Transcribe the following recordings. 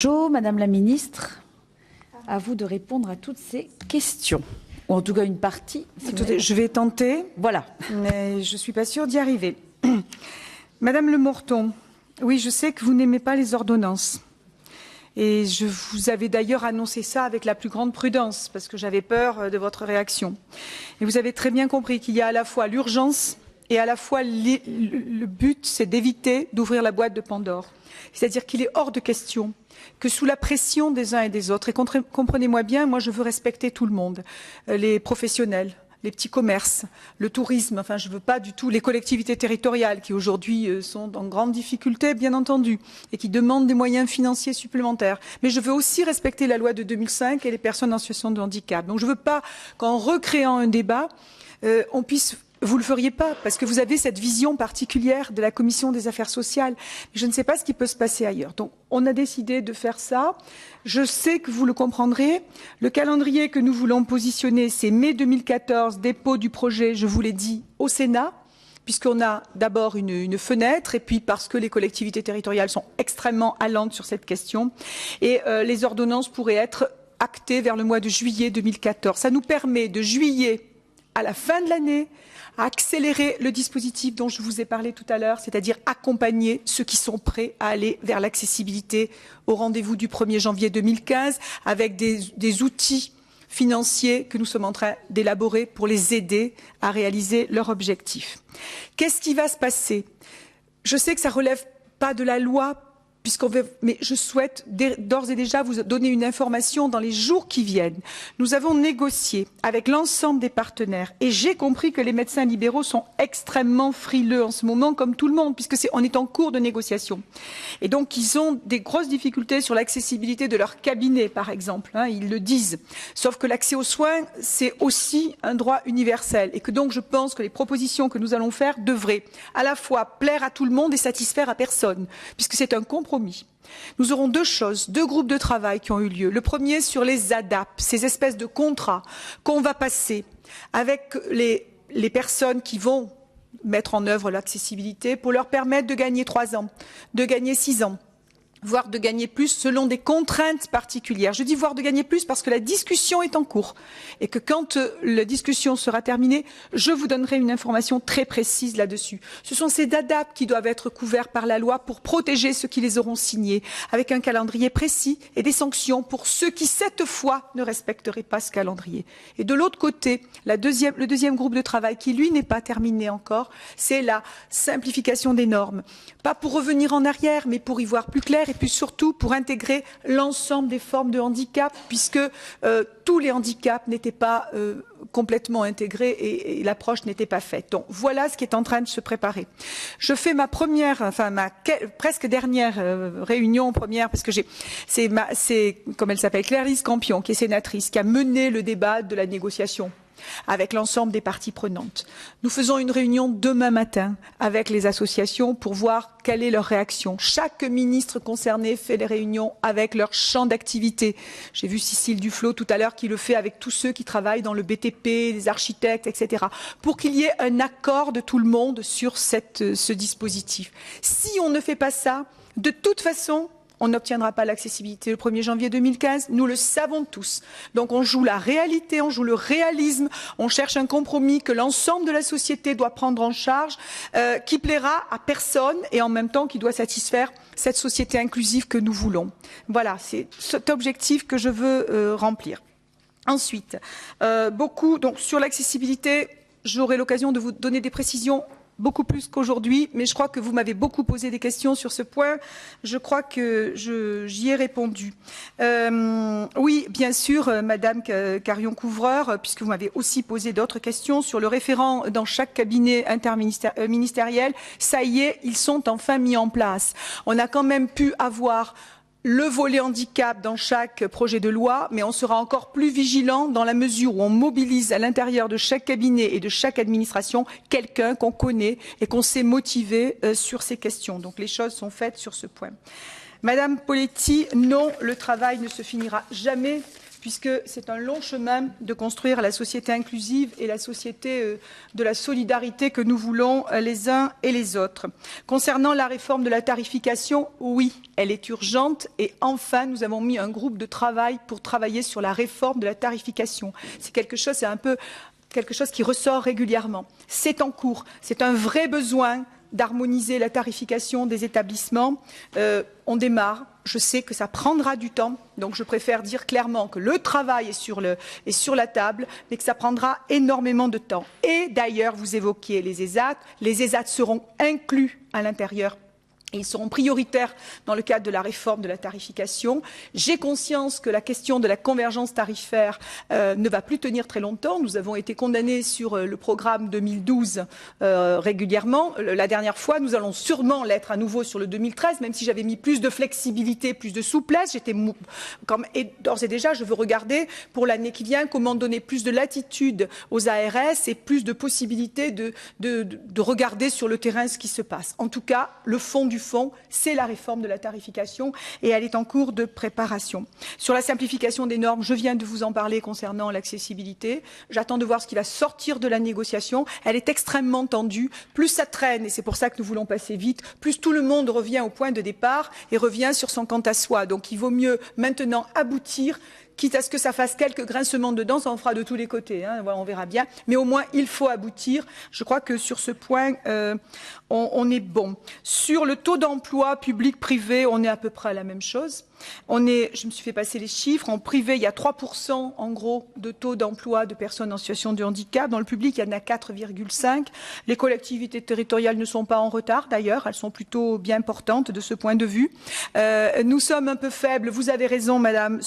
Bonjour, Madame la Ministre, à vous de répondre à toutes ces questions, ou en tout cas une partie. Si je vais tenter, voilà. Mais je ne suis pas sûre d'y arriver. Madame Le Morton, oui, je sais que vous n'aimez pas les ordonnances. Et je vous avais d'ailleurs annoncé ça avec la plus grande prudence, parce que j'avais peur de votre réaction. Et vous avez très bien compris qu'il y a à la fois l'urgence et à la fois le but, c'est d'éviter d'ouvrir la boîte de Pandore. C'est-à-dire qu'il est hors de question que sous la pression des uns et des autres, et comprenez-moi bien, moi je veux respecter tout le monde, les professionnels, les petits commerces, le tourisme, enfin je ne veux pas du tout les collectivités territoriales qui aujourd'hui sont en grande difficulté, bien entendu, et qui demandent des moyens financiers supplémentaires. Mais je veux aussi respecter la loi de 2005 et les personnes en situation de handicap. Donc je ne veux pas qu'en recréant un débat, on puisse... Vous ne le feriez pas, parce que vous avez cette vision particulière de la Commission des affaires sociales. Mais je ne sais pas ce qui peut se passer ailleurs. Donc, on a décidé de faire ça. Je sais que vous le comprendrez. Le calendrier que nous voulons positionner, c'est mai 2014, dépôt du projet, je vous l'ai dit, au Sénat, puisqu'on a d'abord une fenêtre, et puis parce que les collectivités territoriales sont extrêmement allantes sur cette question. Et les ordonnances pourraient être actées vers le mois de juillet 2014. Ça nous permet de juillet à la fin de l'année à accélérer le dispositif dont je vous ai parlé tout à l'heure, c'est-à-dire accompagner ceux qui sont prêts à aller vers l'accessibilité au rendez-vous du 1er janvier 2015 avec des outils financiers que nous sommes en train d'élaborer pour les aider à réaliser leur objectif. Qu'est-ce qui va se passer? Je sais que ça ne relève pas de la loi, mais je souhaite d'ores et déjà vous donner une information dans les jours qui viennent. Nous avons négocié avec l'ensemble des partenaires et j'ai compris que les médecins libéraux sont extrêmement frileux en ce moment, comme tout le monde, puisque on est en cours de négociation. Et donc, ils ont des grosses difficultés sur l'accessibilité de leur cabinet, par exemple. Ils le disent. Sauf que l'accès aux soins, c'est aussi un droit universel. Et que donc, je pense que les propositions que nous allons faire devraient à la fois plaire à tout le monde et satisfaire à personne, puisque c'est un compromis. Nous aurons deux groupes de travail qui ont eu lieu. Le premier sur les ADAP, ces espèces de contrats qu'on va passer avec les personnes qui vont mettre en œuvre l'accessibilité pour leur permettre de gagner 3 ans, de gagner 6 ans, voire de gagner plus selon des contraintes particulières. Je dis voire de gagner plus parce que la discussion est en cours et que quand la discussion sera terminée, je vous donnerai une information très précise là-dessus. Ce sont ces DADAP qui doivent être couverts par la loi pour protéger ceux qui les auront signés, avec un calendrier précis et des sanctions pour ceux qui, cette fois, ne respecteraient pas ce calendrier. Et de l'autre côté, le deuxième groupe de travail, qui lui n'est pas terminé encore, c'est la simplification des normes. Pas pour revenir en arrière, mais pour y voir plus clair et puis surtout pour intégrer l'ensemble des formes de handicap, puisque tous les handicaps n'étaient pas complètement intégrés et l'approche n'était pas faite. Donc voilà ce qui est en train de se préparer. Je fais ma presque dernière réunion première, parce que c'est comme elle s'appelle, Claire-Lise Campion, qui est sénatrice, qui a mené le débat de la négociation avec l'ensemble des parties prenantes. Nous faisons une réunion demain matin avec les associations pour voir quelle est leur réaction. Chaque ministre concerné fait des réunions avec leur champ d'activité. J'ai vu Cécile Duflot tout à l'heure qui le fait avec tous ceux qui travaillent dans le BTP, les architectes, etc. pour qu'il y ait un accord de tout le monde sur ce dispositif. Si on ne fait pas ça, de toute façon, on n'obtiendra pas l'accessibilité le 1er janvier 2015, nous le savons tous. Donc on joue la réalité, on joue le réalisme, on cherche un compromis que l'ensemble de la société doit prendre en charge, qui plaira à personne et en même temps qui doit satisfaire cette société inclusive que nous voulons. Voilà, c'est cet objectif que je veux remplir. Ensuite, donc sur l'accessibilité, j'aurai l'occasion de vous donner des précisions beaucoup plus qu'aujourd'hui, mais je crois que vous m'avez beaucoup posé des questions sur ce point. Je crois que j'y ai répondu. Oui, bien sûr, Madame Carion-Couvreur, puisque vous m'avez aussi posé d'autres questions sur le référent dans chaque cabinet interministériel. Ça y est, ils sont enfin mis en place. On a quand même pu avoir le volet handicap dans chaque projet de loi, mais on sera encore plus vigilant dans la mesure où on mobilise à l'intérieur de chaque cabinet et de chaque administration quelqu'un qu'on connaît et qu'on sait motiver sur ces questions. Donc les choses sont faites sur ce point. Madame Poletti, non, le travail ne se finira jamais, puisque c'est un long chemin de construire la société inclusive et la société de la solidarité que nous voulons les uns et les autres. Concernant la réforme de la tarification, oui, elle est urgente et enfin, nous avons mis un groupe de travail pour travailler sur la réforme de la tarification. C'est quelque chose qui ressort régulièrement. C'est en cours, c'est un vrai besoin d'harmoniser la tarification des établissements. On démarre, je sais que ça prendra du temps, donc je préfère dire clairement que le travail est sur la table, mais que ça prendra énormément de temps. Et d'ailleurs, vous évoquiez les ESAT seront inclus à l'intérieur. Ils seront prioritaires dans le cadre de la réforme de la tarification. J'ai conscience que la question de la convergence tarifaire ne va plus tenir très longtemps. Nous avons été condamnés sur le programme 2012 régulièrement. La dernière fois, nous allons sûrement l'être à nouveau sur le 2013, même si j'avais mis plus de flexibilité, plus de souplesse. Et d'ores et déjà, je veux regarder pour l'année qui vient comment donner plus de latitude aux ARS et plus de possibilités de regarder sur le terrain ce qui se passe. En tout cas, le fond du fond, c'est la réforme de la tarification et elle est en cours de préparation. Sur la simplification des normes, je viens de vous en parler concernant l'accessibilité. J'attends de voir ce qui va sortir de la négociation. Elle est extrêmement tendue. Plus ça traîne, et c'est pour ça que nous voulons passer vite, plus tout le monde revient au point de départ et revient sur son quant à soi. Donc il vaut mieux maintenant aboutir, quitte à ce que ça fasse quelques grincements de dents, ça en fera de tous les côtés, hein, on verra bien. Mais au moins, il faut aboutir. Je crois que sur ce point, on est bon. Sur le taux d'emploi public-privé, on est à peu près à la même chose. Je me suis fait passer les chiffres. En privé, il y a 3% en gros de taux d'emploi de personnes en situation de handicap. Dans le public, il y en a 4,5. Les collectivités territoriales ne sont pas en retard d'ailleurs. Elles sont plutôt bien portantes de ce point de vue. Nous sommes un peu faibles, vous avez raison madame,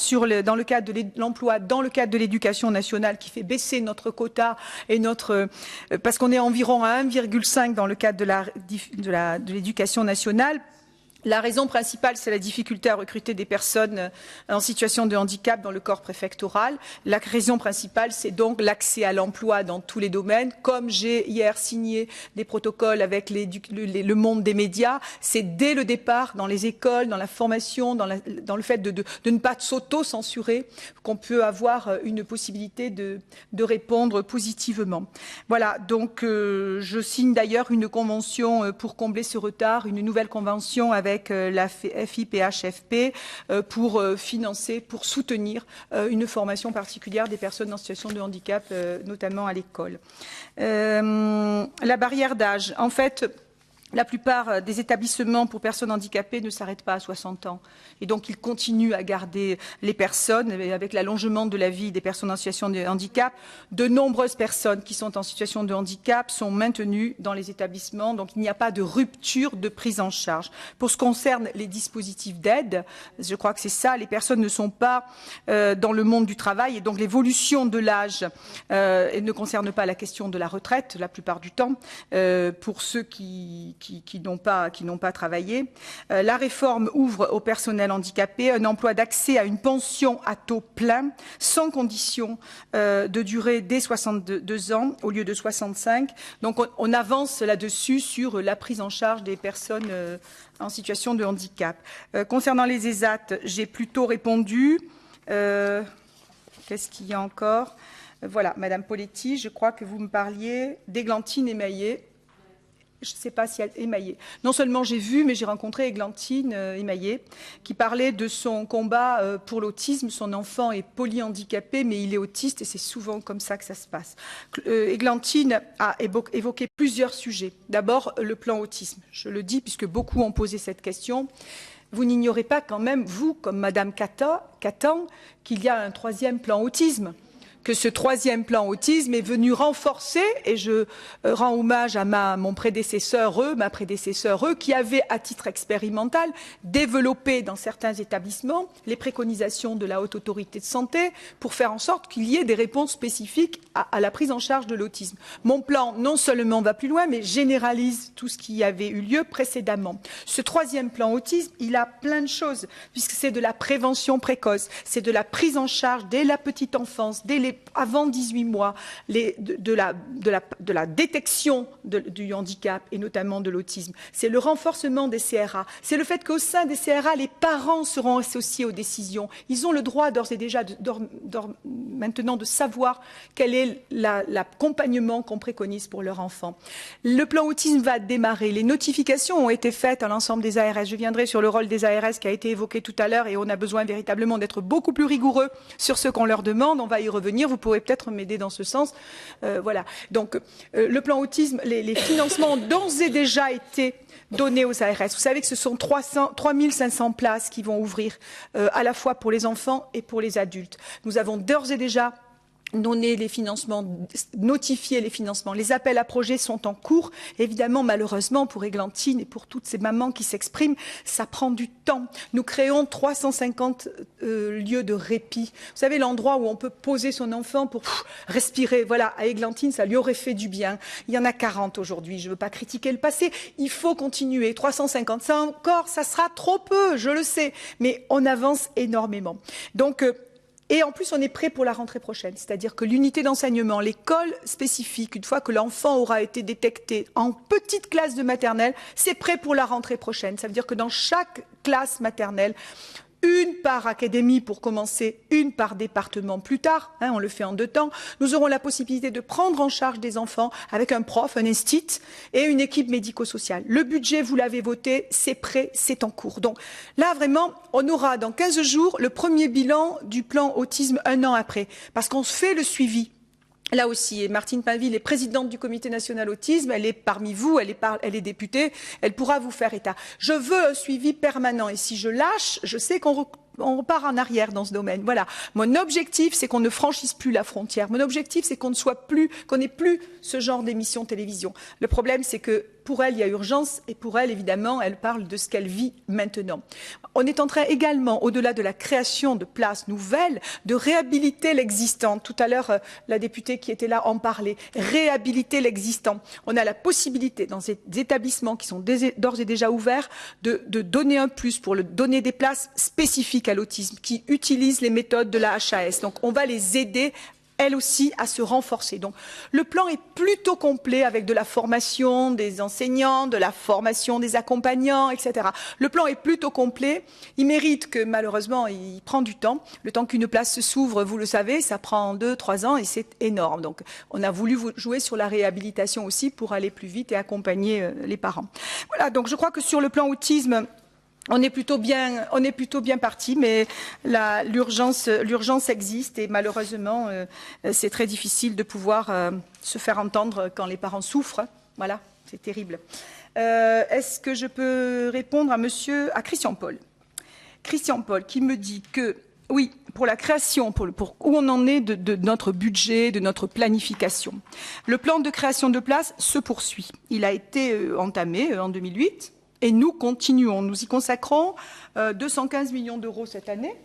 dans le cadre de l'emploi, dans le cadre de l'éducation nationale qui fait baisser notre quota et parce qu'on est environ à 1,5 dans le cadre de l'éducation nationale. La raison principale, c'est la difficulté à recruter des personnes en situation de handicap dans le corps préfectoral. La raison principale, c'est donc l'accès à l'emploi dans tous les domaines. Comme j'ai hier signé des protocoles avec le monde des médias, c'est dès le départ, dans les écoles, dans la formation, dans le fait de ne pas s'auto-censurer, qu'on peut avoir une possibilité de répondre positivement. Voilà, donc je signe d'ailleurs une convention pour combler ce retard, une nouvelle convention avec la FIPHFP pour financer, pour soutenir une formation particulière des personnes en situation de handicap, notamment à l'école. La barrière d'âge, en fait, la plupart des établissements pour personnes handicapées ne s'arrêtent pas à 60 ans. Et donc, ils continuent à garder les personnes avec l'allongement de la vie des personnes en situation de handicap. De nombreuses personnes qui sont en situation de handicap sont maintenues dans les établissements. Donc, il n'y a pas de rupture de prise en charge. Pour ce qui concerne les dispositifs d'aide, je crois que c'est ça, les personnes ne sont pas dans le monde du travail. Et donc, l'évolution de l'âge ne concerne pas la question de la retraite, la plupart du temps, pour ceux qui n'ont pas travaillé. La réforme ouvre au personnel handicapé un emploi d'accès à une pension à taux plein, sans condition de durée dès 62 ans au lieu de 65. Donc on avance là-dessus sur la prise en charge des personnes en situation de handicap. Concernant les ESAT, j'ai plutôt répondu. Qu'est-ce qu'il y a encore? Voilà, Madame Poletti, je crois que vous me parliez d'Églantine Émaillé. Je ne sais pas si elle est émaillée. Non seulement j'ai vu, mais j'ai rencontré Églantine Émaillé, qui parlait de son combat pour l'autisme. Son enfant est polyhandicapé, mais il est autiste et c'est souvent comme ça que ça se passe. Églantine a évoqué plusieurs sujets. D'abord, le plan autisme. Je le dis puisque beaucoup ont posé cette question. Vous n'ignorez pas quand même, vous, comme Madame Catan, qu'il y a un troisième plan autisme. Que ce troisième plan autisme est venu renforcer, et je rends hommage à ma prédécesseur, qui avait, à titre expérimental, développé dans certains établissements les préconisations de la Haute Autorité de Santé pour faire en sorte qu'il y ait des réponses spécifiques à la prise en charge de l'autisme. Mon plan, non seulement va plus loin, mais généralise tout ce qui avait eu lieu précédemment. Ce troisième plan autisme, il a plein de choses, puisque c'est de la prévention précoce, c'est de la prise en charge dès la petite enfance, dès avant 18 mois de la détection du handicap et notamment de l'autisme. C'est le renforcement des CRA. C'est le fait qu'au sein des CRA, les parents seront associés aux décisions. Ils ont le droit d'ores et déjà maintenant de savoir quel est l'accompagnement qu'on préconise pour leur enfant. Le plan autisme va démarrer. Les notifications ont été faites à l'ensemble des ARS. Je viendrai sur le rôle des ARS qui a été évoqué tout à l'heure et on a besoin véritablement d'être beaucoup plus rigoureux sur ce qu'on leur demande. On va y revenir. Vous pourrez peut-être m'aider dans ce sens. Voilà. Donc, le plan autisme, les financements ont d'ores et déjà été donnés aux ARS. Vous savez que ce sont 3500 places qui vont ouvrir à la fois pour les enfants et pour les adultes. Nous avons d'ores et déjà donné les financements, notifié les financements. Les appels à projets sont en cours. Évidemment, malheureusement, pour Églantine et pour toutes ces mamans qui s'expriment, ça prend du temps. Nous créons 350 lieux de répit. Vous savez, l'endroit où on peut poser son enfant pour respirer. Voilà, à Églantine, ça lui aurait fait du bien. Il y en a 40 aujourd'hui. Je ne veux pas critiquer le passé. Il faut continuer. 350, ça encore, ça sera trop peu, je le sais. Mais on avance énormément. Donc, et en plus, on est prêt pour la rentrée prochaine. C'est-à-dire que l'unité d'enseignement, l'école spécifique, une fois que l'enfant aura été détecté en petite classe de maternelle, c'est prêt pour la rentrée prochaine. Ça veut dire que dans chaque classe maternelle, une par académie pour commencer, une par département plus tard, on le fait en 2 temps, nous aurons la possibilité de prendre en charge des enfants avec un prof, un instit et une équipe médico-sociale. Le budget, vous l'avez voté, c'est prêt, c'est en cours. Donc là, vraiment, on aura dans 15 jours le premier bilan du plan autisme 1 an après, parce qu'on fait le suivi. Là aussi, et Martine Pinville est présidente du Comité national autisme, elle est parmi vous, elle est députée, elle pourra vous faire état. Je veux un suivi permanent et si je lâche, je sais qu'on repart en arrière dans ce domaine. Voilà. Mon objectif, c'est qu'on ne franchisse plus la frontière. Mon objectif, c'est qu'on n'ait plus ce genre d'émission télévision. Le problème, c'est que pour elle, il y a urgence et pour elle, évidemment, elle parle de ce qu'elle vit maintenant. On est en train également, au-delà de la création de places nouvelles, de réhabiliter l'existant. Tout à l'heure, la députée qui était là en parlait. Réhabiliter l'existant. On a la possibilité, dans ces établissements qui sont d'ores et déjà ouverts, de donner un plus pour donner des places spécifiques à l'autisme, qui utilisent les méthodes de la HAS. Donc, on va les aider elle aussi, à se renforcer. Donc, le plan est plutôt complet avec de la formation des enseignants, de la formation des accompagnants, etc. Le plan est plutôt complet. Il mérite que, malheureusement, il prend du temps. Le temps qu'une place s'ouvre, vous le savez, ça prend 2-3 ans et c'est énorme. Donc, on a voulu jouer sur la réhabilitation aussi pour aller plus vite et accompagner les parents. Voilà, donc je crois que sur le plan autisme, on est plutôt bien parti, mais l'urgence existe et malheureusement, c'est très difficile de pouvoir se faire entendre quand les parents souffrent. Voilà, c'est terrible. Est-ce que je peux répondre à Christian Paul? Christian Paul qui me dit que, oui, pour la création, pour où on en est de notre budget, de notre planification. Le plan de création de places se poursuit. Il a été entamé en 2008. Et nous continuons. Nous y consacrons 215 millions d'euros cette année,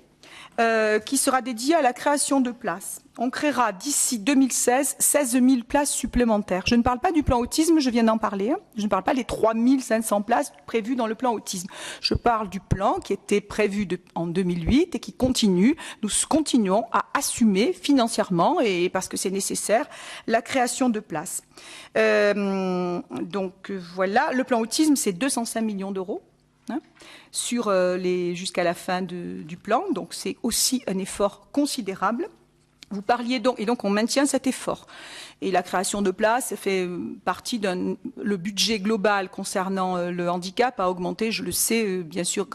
qui sera dédié à la création de places. On créera d'ici 2016 16 000 places supplémentaires. Je ne parle pas du plan autisme, je viens d'en parler. Je ne parle pas des 3 500 places prévues dans le plan autisme. Je parle du plan qui était prévu en 2008 et qui continue. Nous continuons à assumer financièrement, et parce que c'est nécessaire, la création de places. Donc voilà, le plan autisme, c'est 205 millions d'euros. Sur jusqu'à la fin du plan, donc c'est aussi un effort considérable. Vous parliez donc, et donc on maintient cet effort. Et la création de places fait partie le budget global concernant le handicap a augmenté, je le sais, bien sûr,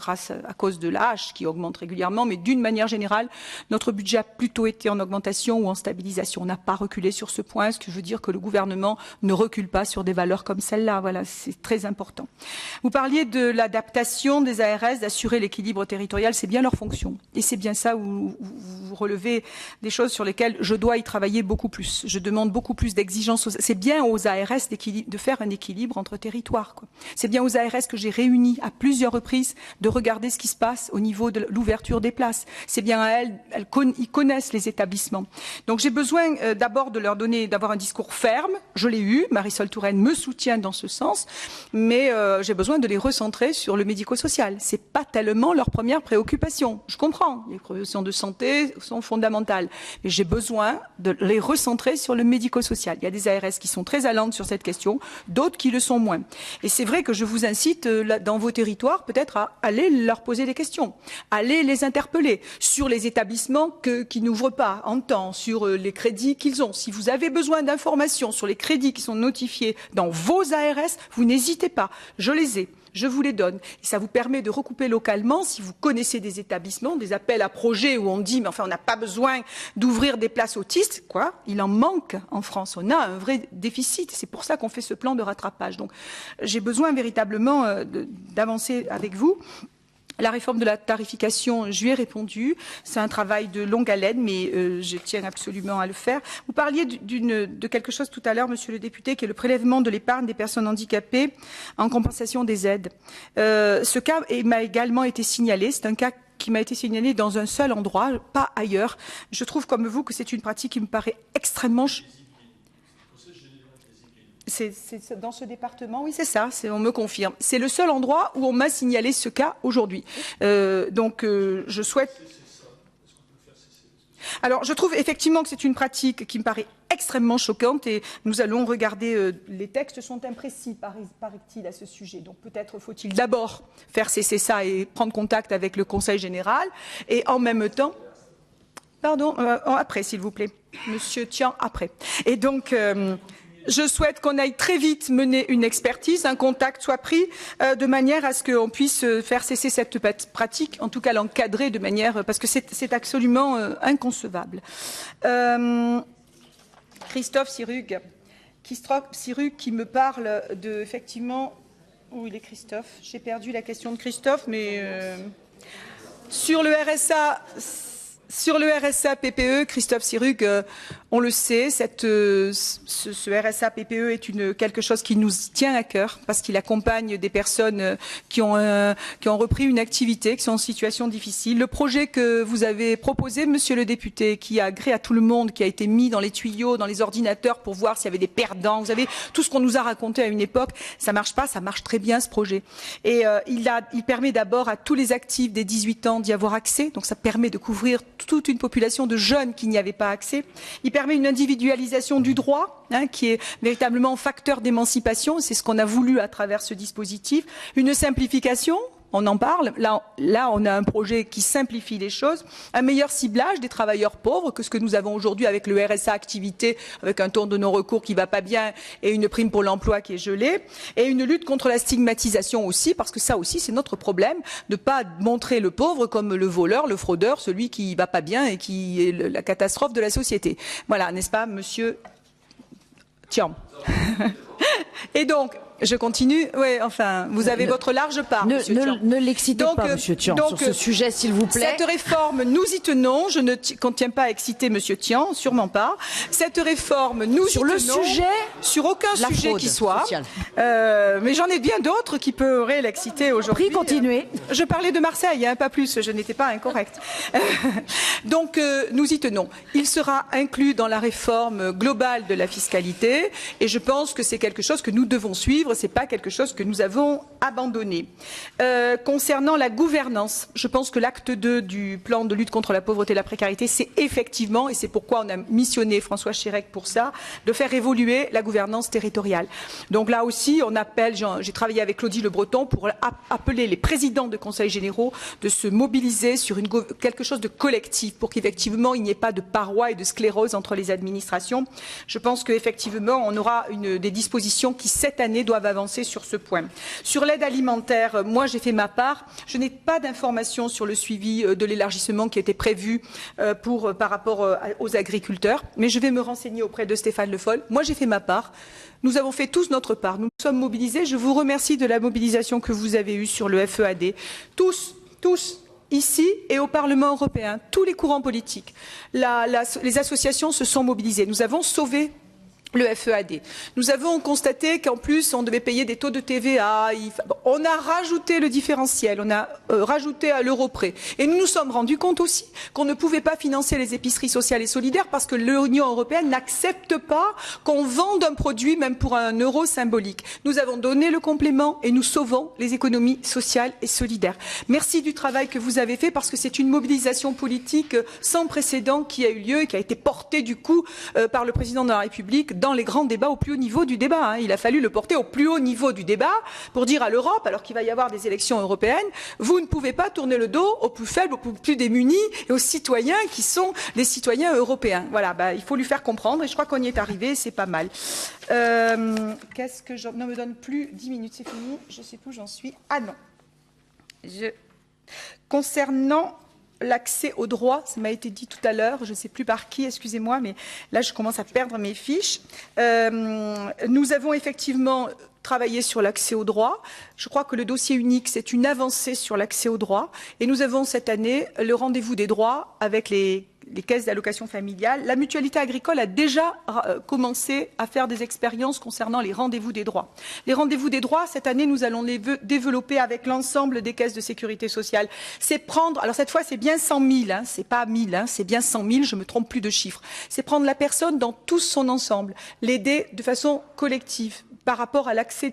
à cause de l'âge qui augmente régulièrement, mais d'une manière générale, notre budget a plutôt été en augmentation ou en stabilisation. On n'a pas reculé sur ce point, ce qui veut dire que le gouvernement ne recule pas sur des valeurs comme celle-là. Voilà, c'est très important. Vous parliez de l'adaptation des ARS, d'assurer l'équilibre territorial, c'est bien leur fonction. Et c'est bien ça où vous relevez des choses sur lesquelles je dois y travailler beaucoup plus. Je demande beaucoup plus d'exigences. C'est bien aux ARS de faire un équilibre entre territoires. C'est bien aux ARS que j'ai réuni à plusieurs reprises de regarder ce qui se passe au niveau de l'ouverture des places. C'est bien à elles, ils connaissent les établissements. Donc j'ai besoin d'abord de leur donner, d'avoir un discours ferme. Je l'ai eu, Marisol Touraine me soutient dans ce sens, mais j'ai besoin de les recentrer sur le médico-social. C'est pas tellement leur première préoccupation. Je comprends, les préoccupations de santé sont fondamentales. Mais j'ai besoin de les recentrer sur le médico-social. Il y a des ARS qui sont très allantes sur cette question, d'autres qui le sont moins. Et c'est vrai que je vous incite dans vos territoires peut-être à aller leur poser des questions, aller les interpeller sur les établissements qui n'ouvrent pas en temps, sur les crédits qu'ils ont. Si vous avez besoin d'informations sur les crédits qui sont notifiés dans vos ARS, vous n'hésitez pas, je les ai. Je vous les donne. Et ça vous permet de recouper localement, si vous connaissez des établissements, des appels à projets où on dit, mais enfin, on n'a pas besoin d'ouvrir des places autistes, quoi. Il en manque en France. On a un vrai déficit. C'est pour ça qu'on fait ce plan de rattrapage. Donc, j'ai besoin véritablement d'avancer avec vous. La réforme de la tarification, je lui ai répondu. C'est un travail de longue haleine, mais je tiens absolument à le faire. Vous parliez de quelque chose tout à l'heure, monsieur le député, qui est le prélèvement de l'épargne des personnes handicapées en compensation des aides. Ce cas m'a également été signalé. C'est un cas qui m'a été signalé dans un seul endroit, pas ailleurs. Je trouve comme vous que c'est une pratique qui me paraît extrêmement... C'est dans ce département, oui, c'est ça, on me confirme. C'est le seul endroit où on m'a signalé ce cas aujourd'hui. Je souhaite... Alors, je trouve effectivement que c'est une pratique qui me paraît extrêmement choquante et nous allons regarder, les textes sont imprécis, paraît-il, à ce sujet. Donc peut-être faut-il d'abord faire cesser ça et prendre contact avec le Conseil général et en même temps... Pardon, après, s'il vous plaît. Monsieur Tian, après. Et donc... je souhaite qu'on aille très vite mener une expertise, un contact soit pris de manière à ce qu'on puisse faire cesser cette pratique, en tout cas l'encadrer de manière, parce que c'est absolument inconcevable. Christophe Sirugue qui me parle de, effectivement, où il est Christophe? J'ai perdu la question de Christophe, mais sur le RSA... Sur le RSA PPE, Christophe Sirugue, on le sait, ce RSA PPE est quelque chose qui nous tient à cœur parce qu'il accompagne des personnes qui ont repris une activité, qui sont en situation difficile. Le projet que vous avez proposé, monsieur le député, qui a agréé à tout le monde, qui a été mis dans les tuyaux, dans les ordinateurs pour voir s'il y avait des perdants. Vous savez, tout ce qu'on nous a raconté à une époque, ça marche pas, ça marche très bien ce projet. Et il permet d'abord à tous les actifs des 18 ans d'y avoir accès, donc ça permet de couvrir toute une population de jeunes qui n'y avaient pas accès. Il permet une individualisation du droit, qui est véritablement facteur d'émancipation. C'est ce qu'on a voulu à travers ce dispositif. Une simplification. On en parle. Là, on a un projet qui simplifie les choses. Un meilleur ciblage des travailleurs pauvres que ce que nous avons aujourd'hui avec le RSA activité, avec un taux de non-recours qui va pas bien et une prime pour l'emploi qui est gelée. Et une lutte contre la stigmatisation aussi, parce que ça aussi, c'est notre problème, de pas montrer le pauvre comme le voleur, le fraudeur, celui qui va pas bien et qui est la catastrophe de la société. Voilà, n'est-ce pas, monsieur Tian? Et donc, je continue. Oui, enfin, vous avez votre large part, monsieur Tian. Ne l'excitez pas, monsieur Tian, sur ce sujet, s'il vous plaît. Cette réforme, nous y tenons. Je ne tiens pas à exciter monsieur Tian, sûrement pas. Cette réforme, nous y tenons. Sur le sujet, sur aucun sujet qui soit. Mais j'en ai bien d'autres qui pourraient l'exciter aujourd'hui. Continuez. Je parlais de Marseille, pas plus. Je n'étais pas incorrecte. Donc, nous y tenons. Il sera inclus dans la réforme globale de la fiscalité, et je pense que c'est quelque chose que nous devons suivre. C'est pas quelque chose que nous avons abandonné. Concernant la gouvernance, je pense que l'acte 2 du plan de lutte contre la pauvreté et la précarité, c'est effectivement, et c'est pourquoi on a missionné François Chérec pour ça, de faire évoluer la gouvernance territoriale. Donc là aussi, on appelle, j'ai travaillé avec Claudie Le Breton pour appeler les présidents de conseils généraux de se mobiliser sur quelque chose de collectif pour qu'effectivement il n'y ait pas de parois et de sclérose entre les administrations. Je pense qu'effectivement, on aura des dispositions qui, cette année, doivent avancer sur ce point. Sur l'aide alimentaire, moi j'ai fait ma part. Je n'ai pas d'informations sur le suivi de l'élargissement qui était prévu par rapport aux agriculteurs, mais je vais me renseigner auprès de Stéphane Le Foll. Moi j'ai fait ma part. Nous avons fait tous notre part. Nous sommes mobilisés. Je vous remercie de la mobilisation que vous avez eue sur le FEAD. Tous, ici et au Parlement européen, tous les courants politiques, les associations se sont mobilisées. Nous avons sauvé le FEAD. Nous avons constaté qu'en plus, on devait payer des taux de TVA. On a rajouté le différentiel, on a rajouté à l'euro près. Et nous nous sommes rendus compte aussi qu'on ne pouvait pas financer les épiceries sociales et solidaires parce que l'Union européenne n'accepte pas qu'on vende un produit même pour un euro symbolique. Nous avons donné le complément et nous sauvons les économies sociales et solidaires. Merci du travail que vous avez fait parce que c'est une mobilisation politique sans précédent qui a eu lieu et qui a été portée du coup par le président de la République dans les grands débats au plus haut niveau du débat. Il a fallu le porter au plus haut niveau du débat pour dire à l'Europe, alors qu'il va y avoir des élections européennes, vous ne pouvez pas tourner le dos aux plus faibles, aux plus démunis et aux citoyens qui sont les citoyens européens. Voilà, il faut lui faire comprendre et je crois qu'on y est arrivé, c'est pas mal. Qu'est-ce que je... Non, me donne plus 10 minutes, c'est fini, je sais plus où j'en suis. Ah non. Concernant l'accès au droit, ça m'a été dit tout à l'heure, je ne sais plus par qui, excusez-moi, mais là je commence à perdre mes fiches. Nous avons effectivement travaillé sur l'accès au droit. Je crois que le dossier unique, c'est une avancée sur l'accès au droit. Et nous avons cette année le rendez-vous des droits avec les caisses d'allocation familiale. La mutualité agricole a déjà commencé à faire des expériences concernant les rendez-vous des droits. Les rendez-vous des droits, cette année, nous allons les développer avec l'ensemble des caisses de sécurité sociale. C'est prendre, alors cette fois, c'est bien 100 000, c'est pas 1000, c'est bien 100 000, je me trompe plus de chiffres. C'est prendre la personne dans tout son ensemble, l'aider de façon collective par rapport à l'accès.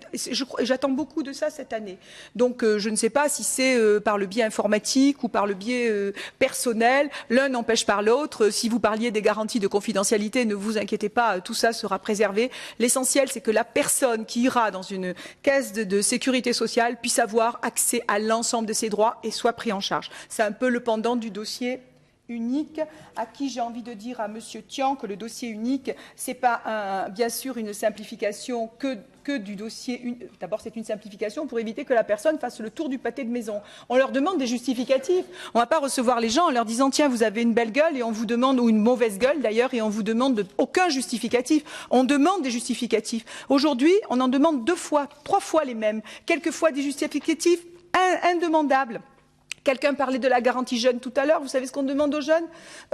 J'attends beaucoup de ça cette année. Donc, je ne sais pas si c'est par le biais informatique ou par le biais personnel. L'un n'empêche pas l'autre. Si vous parliez des garanties de confidentialité, ne vous inquiétez pas, tout ça sera préservé. L'essentiel, c'est que la personne qui ira dans une caisse de sécurité sociale puisse avoir accès à l'ensemble de ses droits et soit pris en charge. C'est un peu le pendant du dossier unique, à qui j'ai envie de dire à Monsieur Tian que le dossier unique, c'est pas bien sûr une simplification que du dossier unique. D'abord, c'est une simplification pour éviter que la personne fasse le tour du pâté de maison. On leur demande des justificatifs. On ne va pas recevoir les gens en leur disant tiens, vous avez une belle gueule et on vous demande, ou une mauvaise gueule d'ailleurs, et on vous demande aucun justificatif. On demande des justificatifs. Aujourd'hui, on en demande 2 fois, 3 fois les mêmes, quelquefois des justificatifs indemandables. Quelqu'un parlait de la garantie jeune tout à l'heure. Vous savez ce qu'on demande aux jeunes?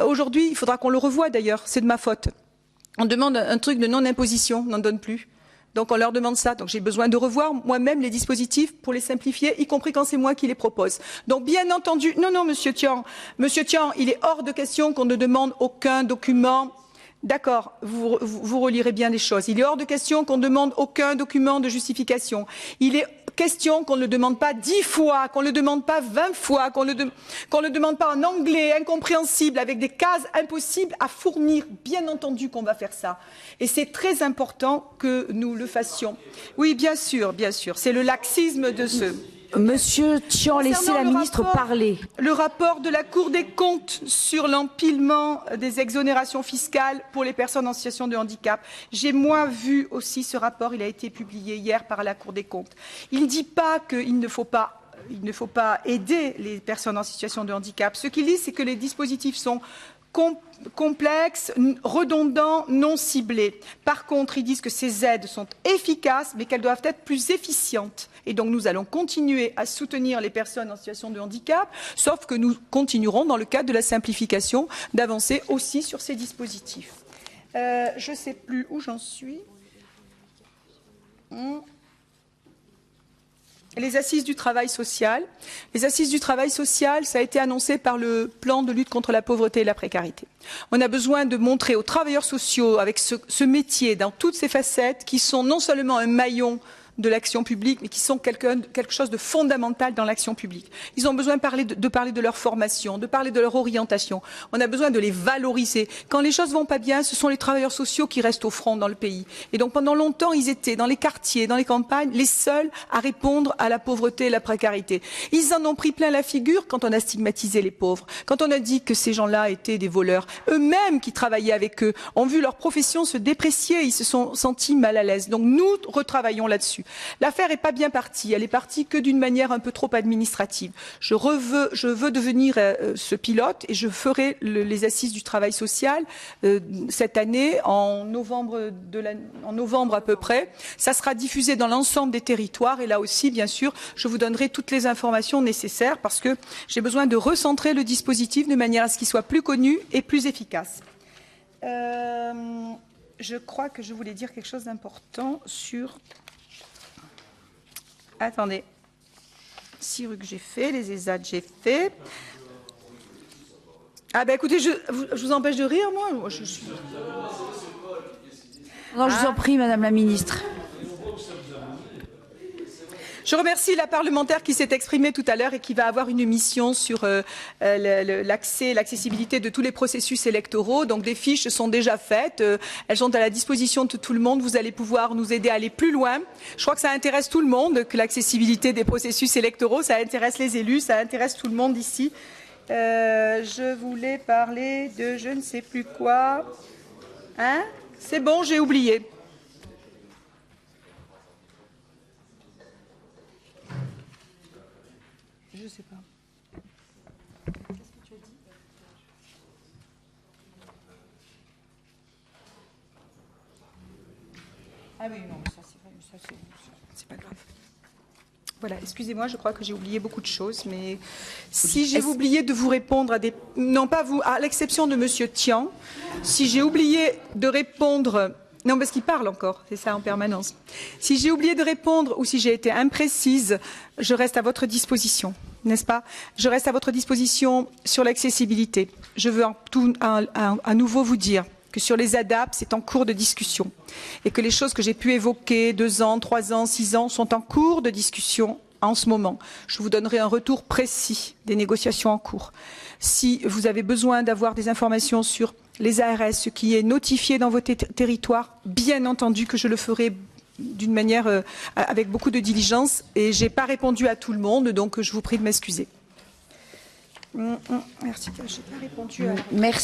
Aujourd'hui, il faudra qu'on le revoie d'ailleurs. C'est de ma faute. On demande un truc de non-imposition. On n'en donne plus. Donc on leur demande ça. Donc j'ai besoin de revoir moi-même les dispositifs pour les simplifier, y compris quand c'est moi qui les propose. Donc bien entendu, non, Monsieur Tian, il est hors de question qu'on ne demande aucun document. D'accord, vous relirez bien les choses. Il est hors de question qu'on ne demande aucun document de justification. Il est question qu'on ne le demande pas 10 fois, qu'on ne le demande pas 20 fois, qu'on ne le demande pas en anglais incompréhensible, avec des cases impossibles à fournir. Bien entendu qu'on va faire ça. Et c'est très important que nous le fassions. Oui, bien sûr, c'est le laxisme de ce... Monsieur Tian, laissez la ministre parler. Le rapport de la Cour des comptes sur l'empilement des exonérations fiscales pour les personnes en situation de handicap. J'ai moi vu aussi ce rapport, il a été publié hier par la Cour des comptes. Il ne dit pas qu'il ne faut pas aider les personnes en situation de handicap. Ce qu'il dit, c'est que les dispositifs sont complexes, redondants, non ciblés. Par contre, ils disent que ces aides sont efficaces, mais qu'elles doivent être plus efficientes. Et donc, nous allons continuer à soutenir les personnes en situation de handicap, sauf que nous continuerons, dans le cadre de la simplification, d'avancer aussi sur ces dispositifs. Je ne sais plus où j'en suis. Les assises du travail social. Les assises du travail social, ça a été annoncé par le plan de lutte contre la pauvreté et la précarité. On a besoin de montrer aux travailleurs sociaux, avec ce métier, dans toutes ses facettes, qui sont non seulement un maillon de l'action publique, mais qui sont quelque chose de fondamental dans l'action publique. Ils ont besoin de parler de leur formation, de parler de leur orientation. On a besoin de les valoriser. Quand les choses vont pas bien, ce sont les travailleurs sociaux qui restent au front dans le pays. Et donc pendant longtemps, ils étaient dans les quartiers, dans les campagnes, les seuls à répondre à la pauvreté et la précarité. Ils en ont pris plein la figure quand on a stigmatisé les pauvres, quand on a dit que ces gens-là étaient des voleurs. Eux-mêmes qui travaillaient avec eux ont vu leur profession se déprécier, ils se sont sentis mal à l'aise. Donc nous retravaillons là-dessus. L'affaire n'est pas bien partie, elle est partie que d'une manière un peu trop administrative. Je veux devenir ce pilote et je ferai les assises du travail social cette année, en novembre à peu près. Ça sera diffusé dans l'ensemble des territoires et là aussi, bien sûr, je vous donnerai toutes les informations nécessaires parce que j'ai besoin de recentrer le dispositif de manière à ce qu'il soit plus connu et plus efficace. je crois que je voulais dire quelque chose d'important sur... Attendez. CIRUC, j'ai fait. Les ESAT, j'ai fait. Ah ben écoutez, je vous empêche de rire, moi Non, je vous en prie, Madame la Ministre. Je remercie la parlementaire qui s'est exprimée tout à l'heure et qui va avoir une mission sur l'accessibilité de tous les processus électoraux. Donc des fiches sont déjà faites, elles sont à la disposition de tout le monde. Vous allez pouvoir nous aider à aller plus loin. Je crois que ça intéresse tout le monde, que l'accessibilité des processus électoraux, ça intéresse les élus, ça intéresse tout le monde ici. Je voulais parler de je ne sais plus quoi. Hein? C'est bon, j'ai oublié. Je sais pas. Qu'est-ce que tu as dit? Ah oui, non, ça c'est vrai, mais ça c'est pas grave. Voilà, excusez-moi, je crois que j'ai oublié beaucoup de choses, mais si j'ai oublié de vous répondre à des... Non, pas vous, à l'exception de Monsieur Tian, si j'ai oublié de répondre... Non, parce qu'il parle encore, c'est ça en permanence. Si j'ai oublié de répondre ou si j'ai été imprécise, je reste à votre disposition, n'est-ce pas? Je reste à votre disposition sur l'accessibilité. Je veux à nouveau vous dire que sur les ADAPT, c'est en cours de discussion et que les choses que j'ai pu évoquer, 2 ans, 3 ans, 6 ans, sont en cours de discussion en ce moment. Je vous donnerai un retour précis des négociations en cours. Si vous avez besoin d'avoir des informations sur les ARS, ce qui est notifié dans vos territoires, bien entendu que je le ferai d'une manière avec beaucoup de diligence et je n'ai pas répondu à tout le monde, donc je vous prie de m'excuser. Merci, je n'ai pas répondu à... Merci.